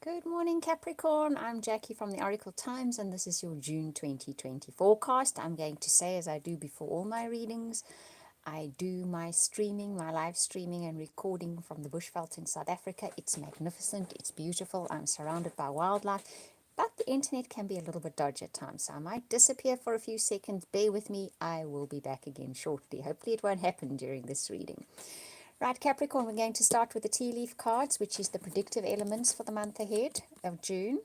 Good morning, Capricorn. I'm Jackie from the Oracle Times, and this is your June 2020 forecast. I'm going to say, as I do before all my readings, I do my streaming, my live streaming and recording from the Bushveld in South Africa. It's magnificent, it's beautiful. I'm surrounded by wildlife, but the internet can be a little bit dodgy at times, so I might disappear for a few seconds. Bear with me, I will be back again shortly. Hopefully, it won't happen during this reading. Right, Capricorn, we're going to start with the tea leaf cards, which is the predictive elements for the month ahead of June.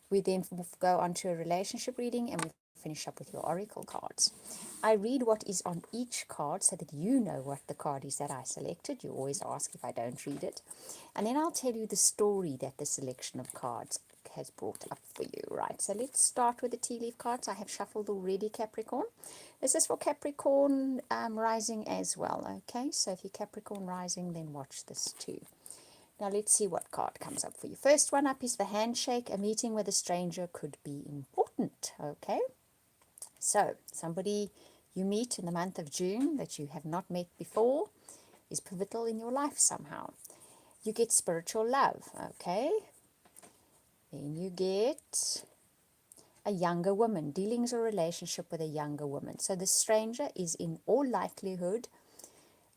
We then go on to a relationship reading and we finish up with your oracle cards. I read what is on each card so that you know what the card is that I selected. You always ask if I don't read it. And then I'll tell you the story that the selection of cards has brought up for you, right? So let's start with the tea leaf cards. I have shuffled already, Capricorn. This is for Capricorn rising as well, okay? So if you're Capricorn rising, then watch this too. Now let's see what card comes up for you. First one up is the handshake. A meeting with a stranger could be important, okay? So somebody you meet in the month of June that you have not met before is pivotal in your life somehow. You get spiritual love, okay? Then you get a younger woman, dealings or relationship with a younger woman. So the stranger is in all likelihood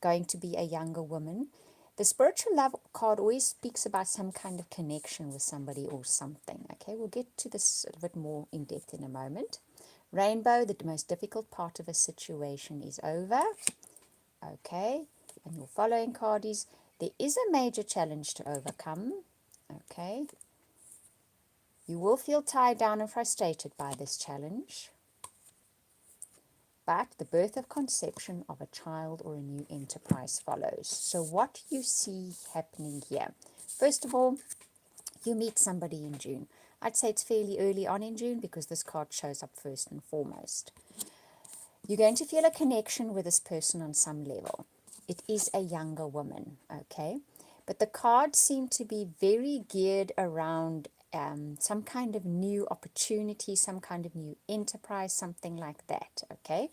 going to be a younger woman. The spiritual love card always speaks about some kind of connection with somebody or something. Okay, we'll get to this a bit more in depth in a moment. Rainbow, the most difficult part of a situation is over. Okay, and your following card is there is a major challenge to overcome. Okay, you will feel tied down and frustrated by this challenge, but the birth of conception of a child or a new enterprise follows. So what you see happening here, first of all, you meet somebody in June. I'd say it's fairly early on in June because this card shows up first and foremost. You're going to feel a connection with this person on some level. It is a younger woman, okay? But the cards seem to be very geared around some kind of new opportunity, some kind of new enterprise, something like that, okay?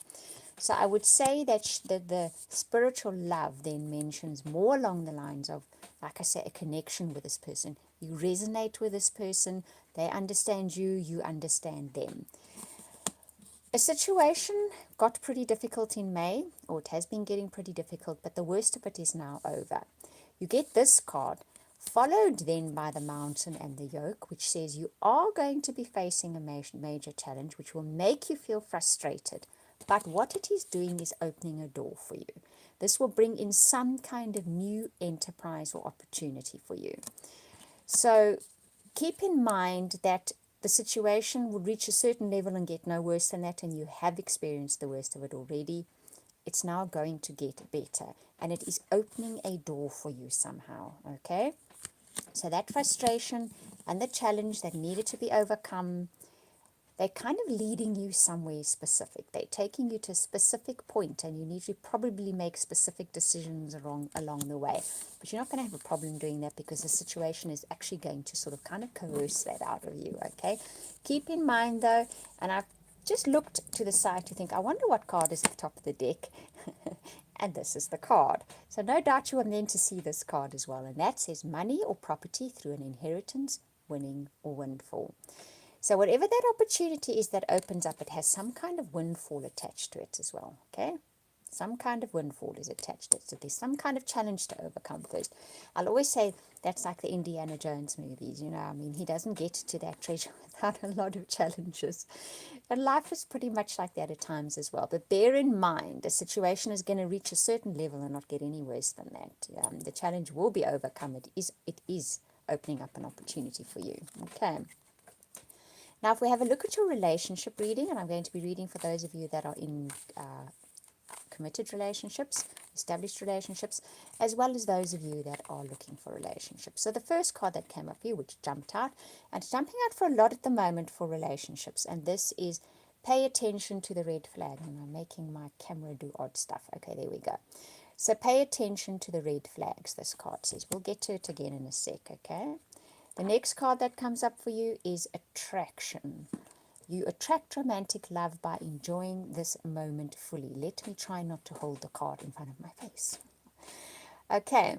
So I would say that the spiritual love then mentions more along the lines of, like I say, a connection with this person. You resonate with this person, they understand you, you understand them. A situation got pretty difficult in May, or it has been getting pretty difficult, but the worst of it is now over. You get this card, followed then by the mountain and the yoke, which says you are going to be facing a major challenge, which will make you feel frustrated. But what it is doing is opening a door for you. This will bring in some kind of new enterprise or opportunity for you. So keep in mind that the situation will reach a certain level and get no worse than that, and you have experienced the worst of it already. It's now going to get better, and it is opening a door for you somehow, okay? So that frustration and the challenge that needed to be overcome, they're kind of leading you somewhere specific. They're taking you to a specific point, and you need to probably make specific decisions along the way. But you're not going to have a problem doing that because the situation is actually going to sort of kind of coerce that out of you, okay? Keep in mind, though, and I've just looked to the side to think, I wonder what card is at the top of the deck. And this is the card. So no doubt you are meant to see this card as well. And that says money or property through an inheritance, winning or windfall. So whatever that opportunity is that opens up, it has some kind of windfall attached to it as well, okay? Some kind of windfall is attached to it. So there's some kind of challenge to overcome first. I'll always say that's like the Indiana Jones movies, you know. I mean, he doesn't get to that treasure without a lot of challenges. And life is pretty much like that at times as well. But bear in mind, a situation is going to reach a certain level and not get any worse than that. The challenge will be overcome. It is opening up an opportunity for you, okay? Now, if we have a look at your relationship reading, and I'm going to be reading for those of you that are in committed relationships, established relationships, as well as those of you that are looking for relationships. So the first card that came up here, which jumped out, and it's jumping out for a lot at the moment for relationships, and this is pay attention to the red flag. And I'm making my camera do odd stuff. Okay, there we go. So pay attention to the red flags, this card says. We'll get to it again in a sec, okay? The next card that comes up for you is attraction. You attract romantic love by enjoying this moment fully. Let me try not to hold the card in front of my face. Okay,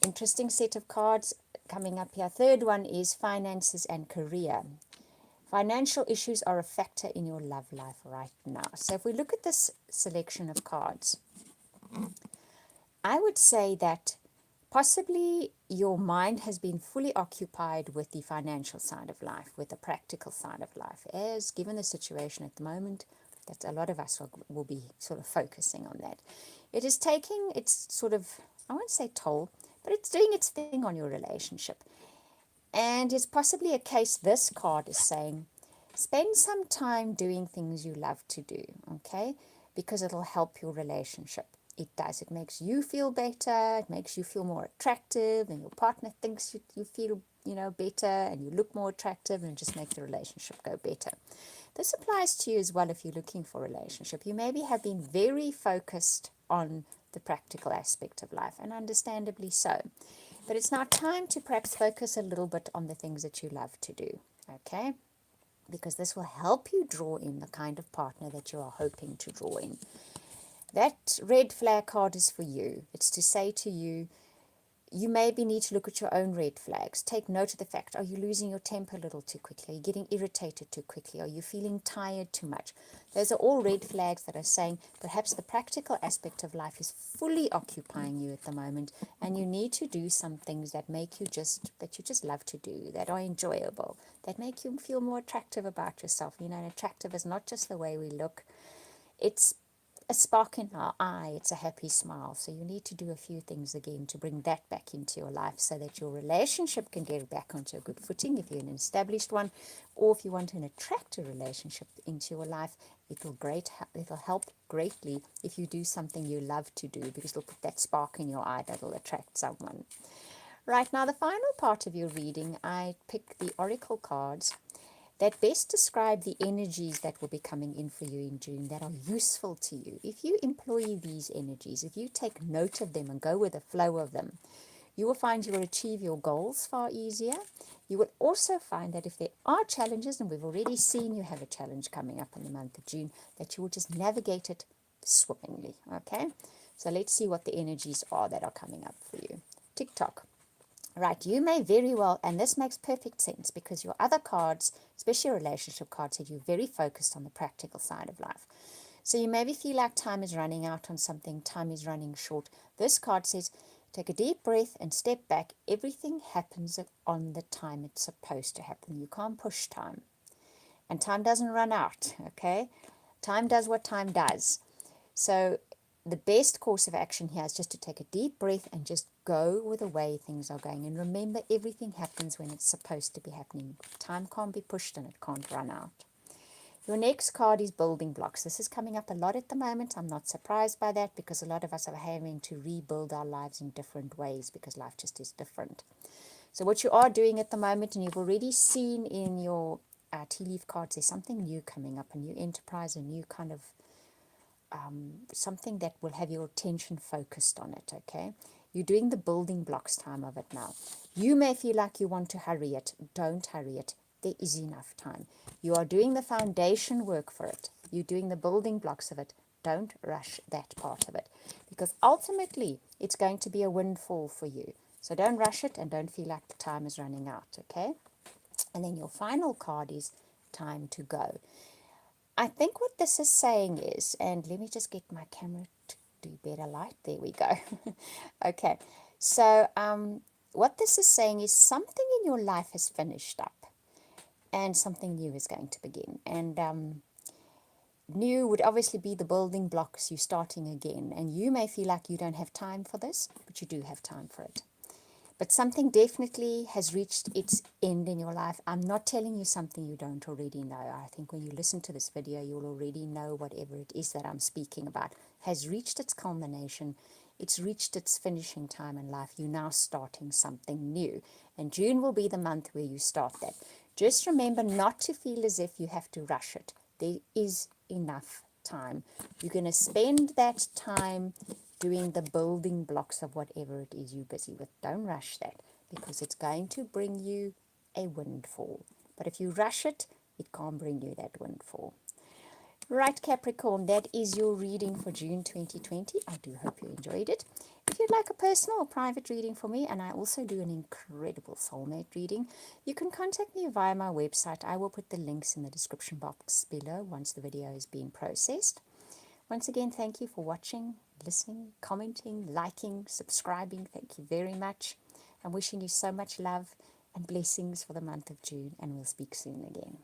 Interesting set of cards coming up here. Third one is finances and career. Financial issues are a factor in your love life right now. So if we look at this selection of cards, I would say that possibly your mind has been fully occupied with the financial side of life, with the practical side of life, as given the situation at the moment, that a lot of us will be sort of focusing on that. It is taking its sort of, I won't say toll, but it's doing its thing on your relationship. And it's possibly a case this card is saying, spend some time doing things you love to do, okay? Because it'll help your relationship. It does. It makes you feel better. It makes you feel more attractive, and your partner thinks you feel, better, and you look more attractive, and just make the relationship go better. This applies to you as well if you're looking for a relationship. You maybe have been very focused on the practical aspect of life, and understandably so. But it's now time to perhaps focus a little bit on the things that you love to do, okay? Because this will help you draw in the kind of partner that you are hoping to draw in. That red flag card is for you. It's to say to you, you maybe need to look at your own red flags. Take note of the fact, are you losing your temper a little too quickly? Are you getting irritated too quickly? Are you feeling tired too much? Those are all red flags that are saying perhaps the practical aspect of life is fully occupying you at the moment, and you need to do some things that make you that you just love to do, that are enjoyable, that make you feel more attractive about yourself. And attractive is not just the way we look. It's a spark in our eye, it's a happy smile. So you need to do a few things again to bring that back into your life so that your relationship can get back onto a good footing if you're an established one, or if you want an attractive relationship into your life, it'll help greatly if you do something you love to do, because it'll put that spark in your eye that'll attract someone. Right, now the final part of your reading, I pick the oracle cards that best describe the energies that will be coming in for you in June that are useful to you. If you employ these energies, if you take note of them and go with the flow of them, you will find you will achieve your goals far easier. You will also find that if there are challenges, and we've already seen you have a challenge coming up in the month of June, that you will just navigate it swimmingly, okay? So let's see what the energies are that are coming up for you. TikTok. Right, you may very well, and this makes perfect sense because your other cards, especially relationship cards, said you're very focused on the practical side of life. So you maybe feel like time is running out on something, time is running short. This card says, take a deep breath and step back. Everything happens on the time it's supposed to happen. You can't push time. And time doesn't run out, okay? Time does what time does. So the best course of action here is just to take a deep breath and just go with the way things are going. And remember, everything happens when it's supposed to be happening. Time can't be pushed and it can't run out. Your next card is building blocks. This is coming up a lot at the moment. I'm not surprised by that because a lot of us are having to rebuild our lives in different ways because life just is different. So what you are doing at the moment, and you've already seen in your tea leaf cards, there's something new coming up, a new enterprise, a new kind of something that will have your attention focused on it, okay? You're doing the building blocks time of it now. You may feel like you want to hurry it. Don't hurry it. There is enough time. You are doing the foundation work for it. You're doing the building blocks of it. Don't rush that part of it because ultimately it's going to be a windfall for you. So don't rush it and don't feel like the time is running out, okay? And then your final card is time to go. I think what this is saying is, and let me just get my camera to do better light. There we go. Okay, so what this is saying is something in your life has finished up and something new is going to begin. And new would obviously be the building blocks, you starting again. And you may feel like you don't have time for this, but you do have time for it. But something definitely has reached its end in your life. I'm not telling you something you don't already know. I think when you listen to this video, you'll already know whatever it is that I'm speaking about has reached its culmination. It's reached its finishing time in life. You're now starting something new. And June will be the month where you start that. Just remember not to feel as if you have to rush it. There is enough time. You're going to spend that time doing the building blocks of whatever it is you're busy with. Don't rush that because it's going to bring you a windfall. But if you rush it, it can't bring you that windfall. Right, Capricorn, that is your reading for June 2020. I do hope you enjoyed it. If you'd like a personal or private reading for me, and I also do an incredible soulmate reading, you can contact me via my website. I will put the links in the description box below once the video is being processed. Once again, thank you for watching, listening, commenting, liking, subscribing. Thank you very much. I'm wishing you so much love and blessings for the month of June, and we'll speak soon again.